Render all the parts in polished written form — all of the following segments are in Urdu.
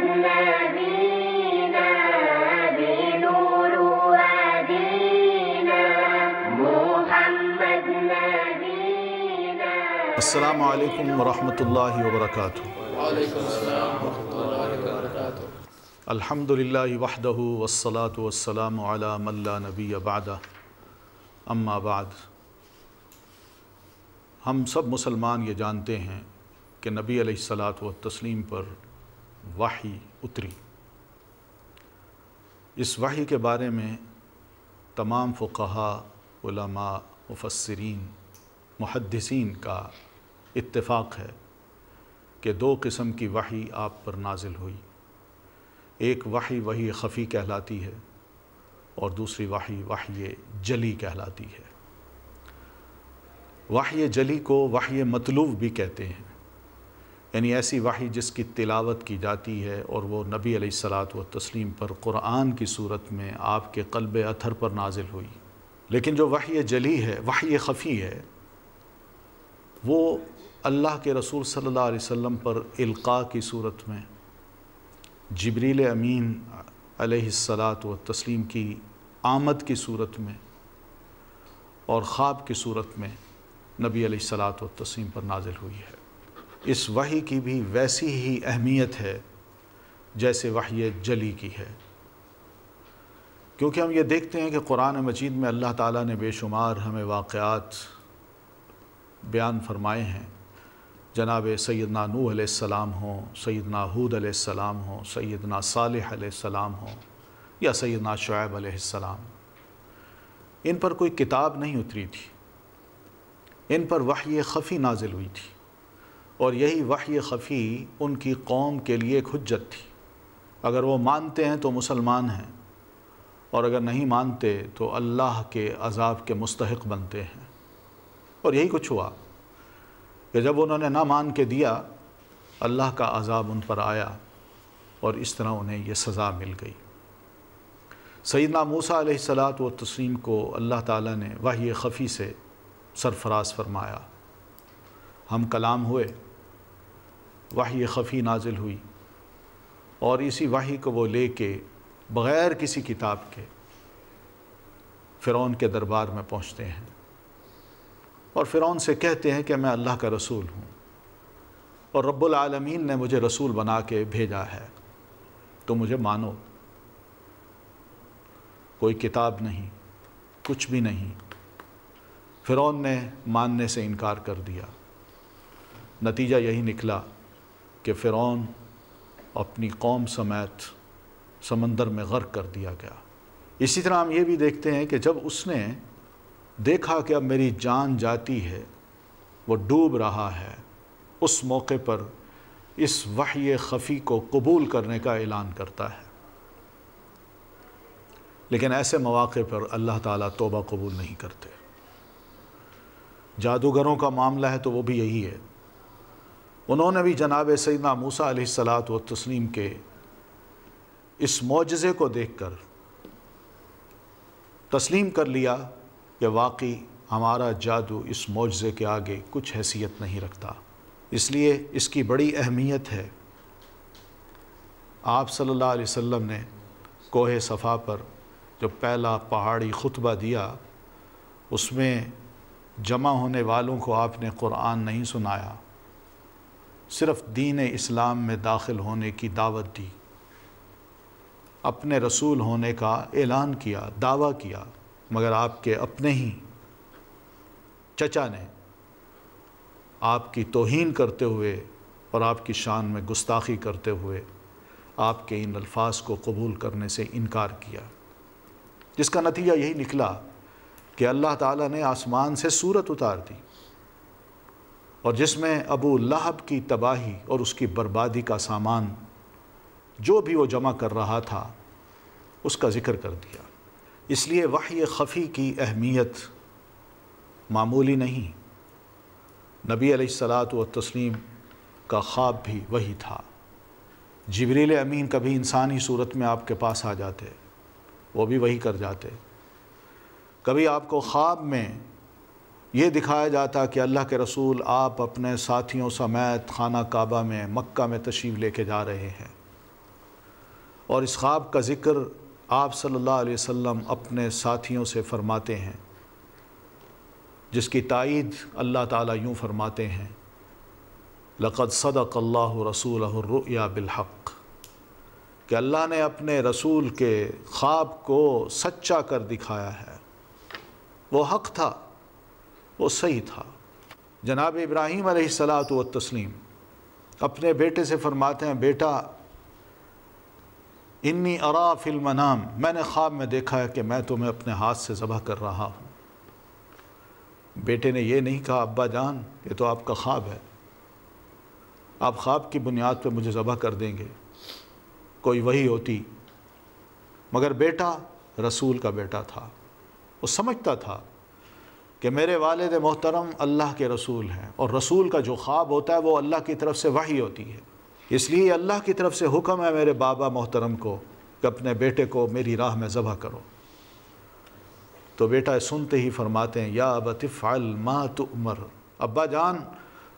نبينا بنور هدينا محمد نبينا. السلام علیکم ورحمۃ اللہ وبرکاتہ. وعلیکم السلام ورحمۃ اللہ وبرکاتہ. الحمد للہ وحدہ والصلاة والسلام علی من لا نبی بعدہ. اما بعد، ہم سب مسلمان یہ جانتے ہیں کہ نبی علیہ الصلاۃ والتسلیم پر وحی اتری. اس وحی کے بارے میں تمام فقہاء، علماء، مفسرین، محدثین کا اتفاق ہے کہ دو قسم کی وحی آپ پر نازل ہوئی. ایک وحی خفی کہلاتی ہے اور دوسری وحی جلی کہلاتی ہے. وحی جلی کو وحی مطلوب بھی کہتے ہیں، یعنی ایسی وحی جس کی تلاوت کی جاتی ہے اور وہ نبی علیہ الصلاۃ والتسلیم پر قرآن کی صورت میں آپ کے قلب اطہر پر نازل ہوئی. لیکن جو وحی جلی ہے، وحی خفی ہے، وہ اللہ کے رسول صلی اللہ علیہ وسلم پر القاء کی صورت میں، جبریل امین علیہ الصلاۃ والتسلیم کی آمد کی صورت میں اور خواب کی صورت میں نبی علیہ الصلاۃ والتسلیم پر نازل ہوئی ہے. اس وحی کی بھی ویسی ہی اہمیت ہے جیسے وحی جلی کی ہے، کیونکہ ہم یہ دیکھتے ہیں کہ قرآن مجید میں اللہ تعالیٰ نے بے شمار ہمیں واقعات بیان فرمائے ہیں. جناب سیدنا نوح علیہ السلام ہوں، سیدنا ہود علیہ السلام ہوں، سیدنا صالح علیہ السلام ہوں یا سیدنا شعیب علیہ السلام. ان پر کوئی کتاب نہیں اتری تھی، ان پر وحی خفی نازل ہوئی تھی، اور یہی وحی خفی ان کی قوم کے لیے ایک حجت تھی. اگر وہ مانتے ہیں تو مسلمان ہیں، اور اگر نہیں مانتے تو اللہ کے عذاب کے مستحق بنتے ہیں. اور یہی کچھ ہوا کہ جب انہوں نے نہ مان کے دیا، اللہ کا عذاب ان پر آیا اور اس طرح انہیں یہ سزا مل گئی. سیدنا موسیٰ علیہ الصلاۃ والتسلیم کو اللہ تعالیٰ نے وحی خفی سے سرفراز فرمایا. ہم کلام ہوئے، وحی خفی نازل ہوئی، اور اسی وحی کو وہ لے کے بغیر کسی کتاب کے فرعون کے دربار میں پہنچتے ہیں اور فرعون سے کہتے ہیں کہ میں اللہ کا رسول ہوں اور رب العالمین نے مجھے رسول بنا کے بھیجا ہے، تو مجھے مانو. کوئی کتاب نہیں، کچھ بھی نہیں. فرعون نے ماننے سے انکار کر دیا. نتیجہ یہی نکلا کہ فرعون اپنی قوم سمیت سمندر میں غرق کر دیا گیا. اسی طرح ہم یہ بھی دیکھتے ہیں کہ جب اس نے دیکھا کہ اب میری جان جاتی ہے، وہ ڈوب رہا ہے، اس موقع پر اس وحی خفی کو قبول کرنے کا اعلان کرتا ہے. لیکن ایسے مواقع پر اللہ تعالیٰ توبہ قبول نہیں کرتے. جادوگروں کا معاملہ ہے تو وہ بھی یہی ہے. انہوں نے بھی جناب سیدنا موسیٰ علیہ الصلاۃ والتسلیم کے اس معجزے کو دیکھ کر تسلیم کر لیا کہ واقعی ہمارا جادو اس معجزے کے آگے کچھ حیثیت نہیں رکھتا. اس لیے اس کی بڑی اہمیت ہے. آپ صلی اللہ علیہ وسلم نے کوہ صفا پر جو پہلا پہاڑی خطبہ دیا، اس میں جمع ہونے والوں کو آپ نے قرآن نہیں سنایا، صرف دین اسلام میں داخل ہونے کی دعوت دی، اپنے رسول ہونے کا اعلان کیا، دعویٰ کیا. مگر آپ کے اپنے ہی چچا نے آپ کی توہین کرتے ہوئے اور آپ کی شان میں گستاخی کرتے ہوئے آپ کے ان الفاظ کو قبول کرنے سے انکار کیا، جس کا نتیجہ یہی نکلا کہ اللہ تعالیٰ نے آسمان سے سورت اتار دی، اور جس میں ابو لہب کی تباہی اور اس کی بربادی کا سامان جو بھی وہ جمع کر رہا تھا اس کا ذکر کر دیا. اس لیے وحی خفی کی اہمیت معمولی نہیں. نبی علیہ الصلاۃ والتسلیم کا خواب بھی وہی تھا. جبریل امین کبھی انسانی صورت میں آپ کے پاس آ جاتے، وہ بھی وہی کر جاتے. کبھی آپ کو خواب میں یہ دکھایا جاتا کہ اللہ کے رسول آپ اپنے ساتھیوں سمیت خانہ کعبہ میں، مکہ میں تشریف لے کے جا رہے ہیں، اور اس خواب کا ذکر آپ صلی اللہ علیہ وسلم اپنے ساتھیوں سے فرماتے ہیں، جس کی تائید اللہ تعالیٰ یوں فرماتے ہیں، لقد صدق اللہ رسولہ الرؤیا بالحق، کہ اللہ نے اپنے رسول کے خواب کو سچا کر دکھایا ہے، وہ حق تھا، وہ صحیح تھا۔ جناب ابراہیم علیہ الصلاۃ والتسلیم اپنے بیٹے سے فرماتے ہیں، بیٹا انی ارا فی المنام، میں نے خواب میں دیکھا ہے کہ میں تمہیں اپنے ہاتھ سے ذبح کر رہا ہوں۔ بیٹے نے یہ نہیں کہا، ابا جان یہ تو آپ کا خواب ہے، آپ خواب کی بنیاد پہ مجھے ذبح کر دیں گے، کوئی وحی ہوتی۔ مگر بیٹا رسول کا بیٹا تھا، وہ سمجھتا تھا کہ میرے والد محترم اللہ کے رسول ہیں، اور رسول کا جو خواب ہوتا ہے وہ اللہ کی طرف سے وحی ہوتی ہے، اس لیے اللہ کی طرف سے حکم ہے میرے بابا محترم کو کہ اپنے بیٹے کو میری راہ میں ذبح کرو۔ تو بیٹا سنتے ہی فرماتے ہیں، یا ابت افعل ما تؤمر، ابا جان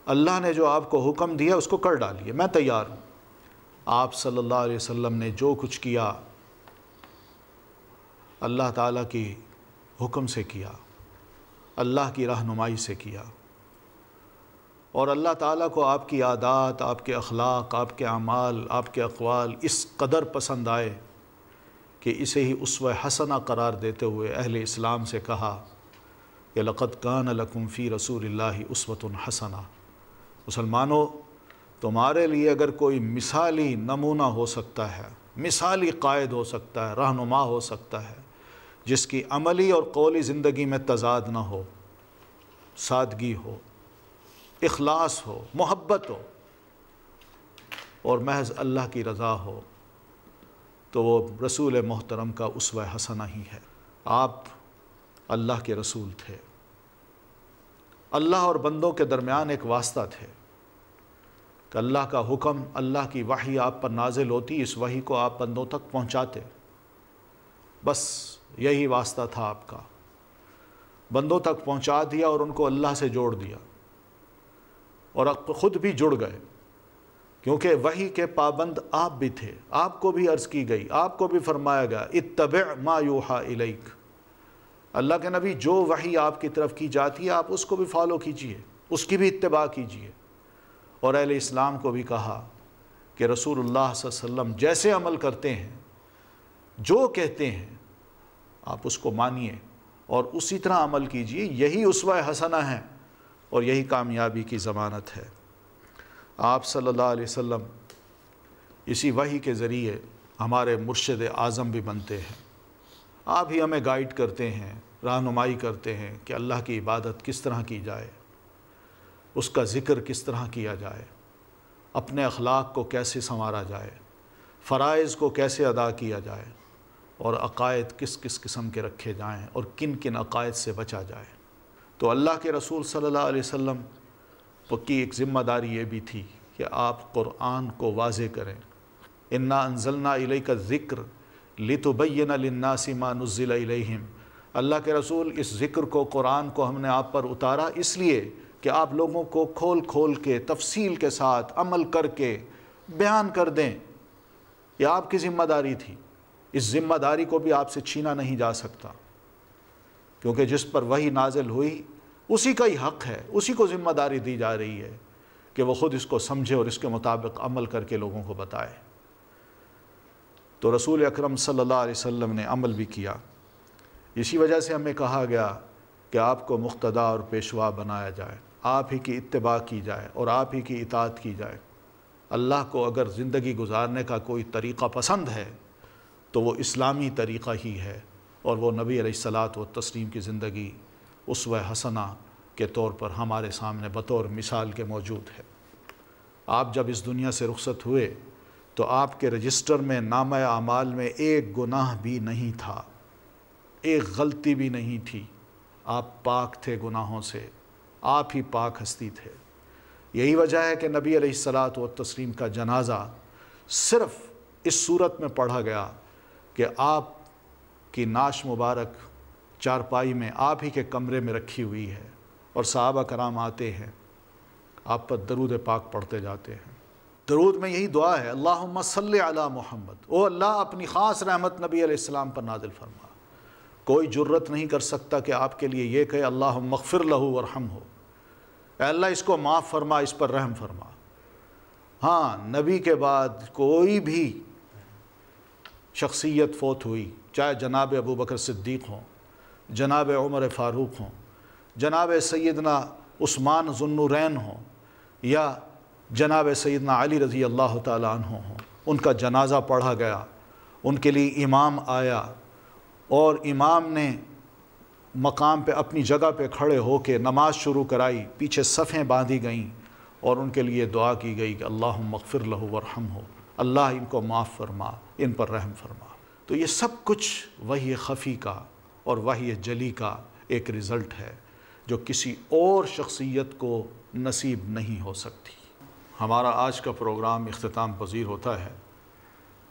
اللہ نے جو آپ کو حکم دیا اس کو کر ڈالیے، میں تیار ہوں۔ آپ صلی اللہ علیہ وسلم نے جو کچھ کیا اللہ تعالیٰ کی حکم سے کیا، اللہ کی رہنمائی سے کیا، اور اللہ تعالیٰ کو آپ کی عادات، آپ کے اخلاق، آپ کے اعمال، آپ کے اقوال اس قدر پسند آئے کہ اسے ہی اسوہ حسنہ قرار دیتے ہوئے اہل اسلام سے کہا کہ لقد کان لکم فی رسول اللہ اسوۃ حسنہ، مسلمانوں تمہارے لیے اگر کوئی مثالی نمونہ ہو سکتا ہے، مثالی قائد ہو سکتا ہے، رہنما ہو سکتا ہے، جس کی عملی اور قولی زندگی میں تضاد نہ ہو، سادگی ہو، اخلاص ہو، محبت ہو، اور محض اللہ کی رضا ہو، تو وہ رسول محترم کا اسوہ حسنہ ہی ہے۔ آپ اللہ کے رسول تھے، اللہ اور بندوں کے درمیان ایک واسطہ تھے کہ اللہ کا حکم، اللہ کی وحی آپ پر نازل ہوتی، اس وحی کو آپ بندوں تک پہنچاتے، بس یہی واسطہ تھا آپ کا، بندوں تک پہنچا دیا اور ان کو اللہ سے جوڑ دیا، اور خود بھی جڑ گئے، کیونکہ وحی کے پابند آپ بھی تھے، آپ کو بھی عرض کی گئی، آپ کو بھی فرمایا گیا اتبع ما یوحى الیک، اللہ کے نبی جو وحی آپ کی طرف کی جاتی ہے آپ اس کو بھی فالو کیجئے، اس کی بھی اتباع کیجئے۔ اور اہل اسلام کو بھی کہا کہ رسول اللہ صلی اللہ علیہ وسلم جیسے عمل کرتے ہیں، جو کہتے ہیں آپ اس کو مانیے اور اسی طرح عمل کیجئے، یہی اسوہ حسنہ ہے اور یہی کامیابی کی ضمانت ہے۔ آپ صلی اللہ علیہ وسلم اسی وحی کے ذریعے ہمارے مرشد اعظم بھی بنتے ہیں، آپ ہی ہمیں گائیڈ کرتے ہیں، رہنمائی کرتے ہیں کہ اللہ کی عبادت کس طرح کی جائے، اس کا ذکر کس طرح کیا جائے، اپنے اخلاق کو کیسے سنوارا جائے، فرائض کو کیسے ادا کیا جائے، اور عقائد کس کس قسم کے رکھے جائیں اور کن کن عقائد سے بچا جائے۔ تو اللہ کے رسول صلی اللہ علیہ وسلم کی ایک ذمہ داری یہ بھی تھی کہ آپ قرآن کو واضح کریں، انا انزلنا الیک الذکر لتبین للناس ما نزل الیہم، اللہ کے رسول اس ذکر کو، قرآن کو ہم نے آپ پر اتارا اس لیے کہ آپ لوگوں کو کھول کھول کے تفصیل کے ساتھ عمل کر کے بیان کر دیں، یہ آپ کی ذمہ داری تھی، اس ذمہ داری کو بھی آپ سے چھینا نہیں جا سکتا، کیونکہ جس پر وحی نازل ہوئی اسی کا ہی حق ہے، اسی کو ذمہ داری دی جا رہی ہے کہ وہ خود اس کو سمجھے اور اس کے مطابق عمل کر کے لوگوں کو بتائے۔ تو رسول اکرم صلی اللہ علیہ وسلم نے عمل بھی کیا، اسی وجہ سے ہمیں کہا گیا کہ آپ کو مقتدا اور پیشوا بنایا جائے، آپ ہی کی اتباع کی جائے اور آپ ہی کی اطاعت کی جائے۔ اللہ کو اگر زندگی گزارنے کا کوئی طریقہ پسند ہے تو وہ اسلامی طریقہ ہی ہے، اور وہ نبی علیہ الصلاۃ والتسلیم کی زندگی اسوہ حسنہ کے طور پر ہمارے سامنے بطور مثال کے موجود ہے۔ آپ جب اس دنیا سے رخصت ہوئے تو آپ کے رجسٹر میں، نامہ اعمال میں ایک گناہ بھی نہیں تھا، ایک غلطی بھی نہیں تھی، آپ پاک تھے گناہوں سے، آپ ہی پاک ہستی تھے۔ یہی وجہ ہے کہ نبی علیہ الصلاۃ والتسلیم کا جنازہ صرف اس صورت میں پڑھا گیا کہ آپ کی نعش مبارک چارپائی میں آپ ہی کے کمرے میں رکھی ہوئی ہے، اور صحابہ کرام آتے ہیں، آپ پر درود پاک پڑھتے جاتے ہیں۔ درود میں یہی دعا ہے، اللہم صلی علی محمد، او اللہ اپنی خاص رحمت نبی علیہ السلام پر نازل فرما۔ کوئی جرت نہیں کر سکتا کہ آپ کے لیے یہ کہے اللہم اغفر لہ ورحمہ، اے اللہ اس کو معاف فرما، اس پر رحم فرما۔ ہاں، نبی کے بعد کوئی بھی شخصیت فوت ہوئی، چاہے جناب ابو بکر صدیق ہوں، جناب عمر فاروق ہوں، جناب سیدنا عثمان ذو النورین ہوں، یا جناب سیدنا علی رضی اللہ تعالیٰ عنہ ہوں، ان کا جنازہ پڑھا گیا، ان کے لیے امام آیا اور امام نے مقام پہ اپنی جگہ پہ کھڑے ہو کے نماز شروع کرائی، پیچھے صفیں باندھی گئیں اور ان کے لیے دعا کی گئی کہ اللہم اغفر لہ ورحمہ، اللہ ان کو معاف فرما، ان پر رحم فرما۔ تو یہ سب کچھ وحی خفی کا اور وحی جلی کا ایک رزلٹ ہے جو کسی اور شخصیت کو نصیب نہیں ہو سکتی۔ ہمارا آج کا پروگرام اختتام پذیر ہوتا ہے۔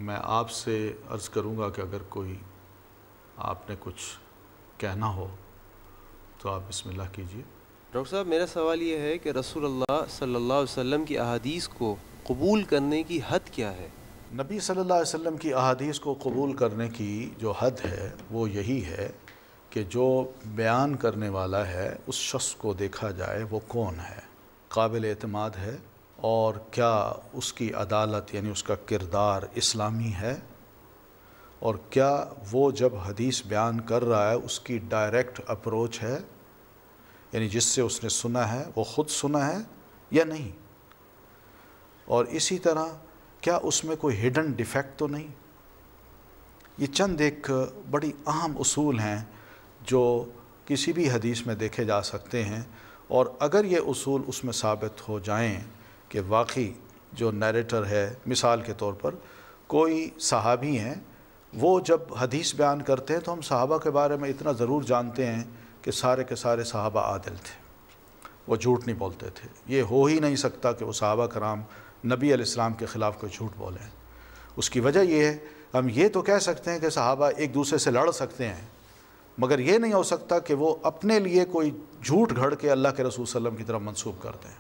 میں آپ سے عرض کروں گا کہ اگر کوئی آپ نے کچھ کہنا ہو تو آپ بسم اللہ کیجئے۔ ڈاکٹر صاحب، میرا سوال یہ ہے کہ رسول اللہ صلی اللہ علیہ وسلم کی احادیث کو قبول کرنے کی حد کیا ہے؟ نبی صلی اللہ علیہ وسلم کی احادیث کو قبول کرنے کی جو حد ہے وہ یہی ہے کہ جو بیان کرنے والا ہے اس شخص کو دیکھا جائے وہ کون ہے، قابل اعتماد ہے، اور کیا اس کی عدالت یعنی اس کا کردار اسلامی ہے، اور کیا وہ جب حدیث بیان کر رہا ہے اس کی ڈائریکٹ اپروچ ہے، یعنی جس سے اس نے سنا ہے وہ خود سنا ہے یا نہیں، اور اسی طرح کیا اس میں کوئی ہڈن ڈیفیکٹ تو نہیں۔ یہ چند ایک بڑی اہم اصول ہیں جو کسی بھی حدیث میں دیکھے جا سکتے ہیں، اور اگر یہ اصول اس میں ثابت ہو جائیں کہ واقعی جو نیریٹر ہے، مثال کے طور پر کوئی صحابی ہیں، وہ جب حدیث بیان کرتے ہیں تو ہم صحابہ کے بارے میں اتنا ضرور جانتے ہیں کہ سارے کے سارے صحابہ عادل تھے، وہ جھوٹ نہیں بولتے تھے، یہ ہو ہی نہیں سکتا کہ وہ صحابہ کرام نبی علیہ السلام کے خلاف کوئی جھوٹ بولیں۔ اس کی وجہ یہ ہے، ہم یہ تو کہہ سکتے ہیں کہ صحابہ ایک دوسرے سے لڑ سکتے ہیں، مگر یہ نہیں ہو سکتا کہ وہ اپنے لیے کوئی جھوٹ گھڑ کے اللہ کے رسول صلی اللہ علیہ وسلم کی طرف منسوب کر دیں۔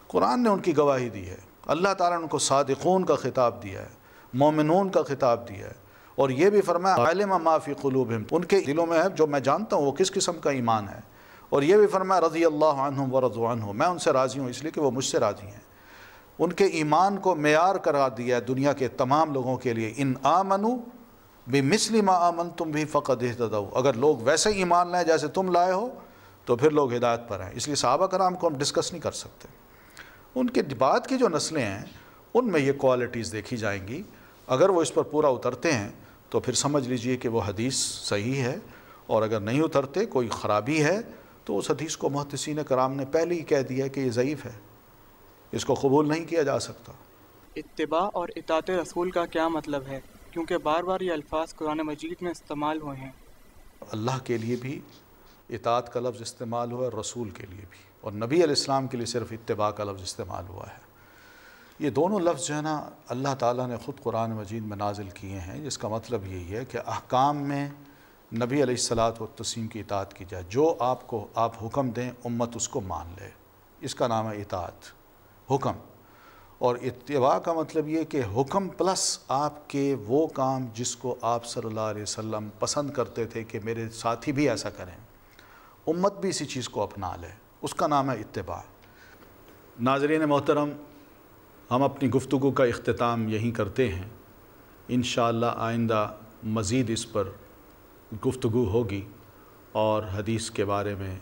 قرآن نے ان کی گواہی دی ہے، اللہ تعالیٰ نے ان کو صادقون کا خطاب دیا ہے، مومنون کا خطاب دیا ہے، اور یہ بھی فرمایا عالم ما فی قلوبہم، ان کے دلوں میں ہے جو میں جانتا ہوں وہ کس قسم کا ایمان ہے، اور یہ بھی فرمایا رضی اللہ عنہم ورضوا عنہ، میں ان سے راضی ہوں اس لیے کہ وہ مجھ سے راضی ہیں۔ ان کے ایمان کو معیار قرار دیا ہے دنیا کے تمام لوگوں کے لیے، ان آمنوا بمثل ما آمنتم بھی فقد اہتدوا، اگر لوگ ویسے ایمان لائیں جیسے تم لائے ہو تو پھر لوگ ہدایت پر ہیں۔ اس لیے صحابہ کرام کو ہم ڈسکس نہیں کر سکتے، ان کے بعد کی جو نسلیں ہیں ان میں یہ کوالٹیز دیکھی جائیں گی، اگر وہ اس پر پورا اترتے ہیں تو پھر سمجھ لیجئے کہ وہ حدیث صحیح ہے، اور اگر نہیں اترتے، کوئی خرابی ہے، تو اس حدیث کو محدثین کرام نے پہلے ہی کہہ دیا کہ یہ ضعیف ہے، اس کو قبول نہیں کیا جا سکتا۔ اتباع اور اطاعت رسول کا کیا مطلب ہے؟ کیونکہ بار بار یہ الفاظ قرآن مجید میں استعمال ہوئے ہیں۔ اللہ کے لیے بھی اطاعت کا لفظ استعمال ہوا ہے، رسول کے لیے بھی، اور نبی علیہ السلام کے لیے صرف اتباع کا لفظ استعمال ہوا ہے۔ یہ دونوں لفظ جو ہے نا اللہ تعالیٰ نے خود قرآن مجید میں نازل کیے ہیں، جس کا مطلب یہی ہے کہ احکام میں نبی علیہ الصلاۃ والتسلیم کی اطاعت کی جائے، جو آپ حکم دیں امت اس کو مان لے، اس کا نام ہے اطاعت، حکم۔ اور اتباع کا مطلب یہ کہ حکم پلس آپ کے وہ کام جس کو آپ صلی اللہ علیہ وسلم پسند کرتے تھے کہ میرے ساتھی بھی ایسا کریں، امت بھی اسی چیز کو اپنا لے، اس کا نام ہے اتباع۔ ناظرین محترم، ہم اپنی گفتگو کا اختتام یہیں کرتے ہیں، انشاءاللہ آئندہ مزید اس پر گفتگو ہوگی اور حدیث کے بارے میں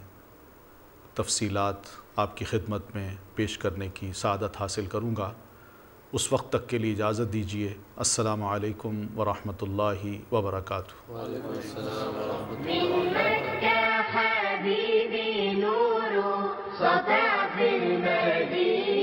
تفصیلات آپ کی خدمت میں پیش کرنے کی سعادت حاصل کروں گا۔ اس وقت تک کے لیے اجازت دیجیے۔ السلام علیکم ورحمۃ اللہ وبرکاتہ۔ وعلیکم السلام ورحمۃ اللہ من مكة حبيبي نور سطع في المدينة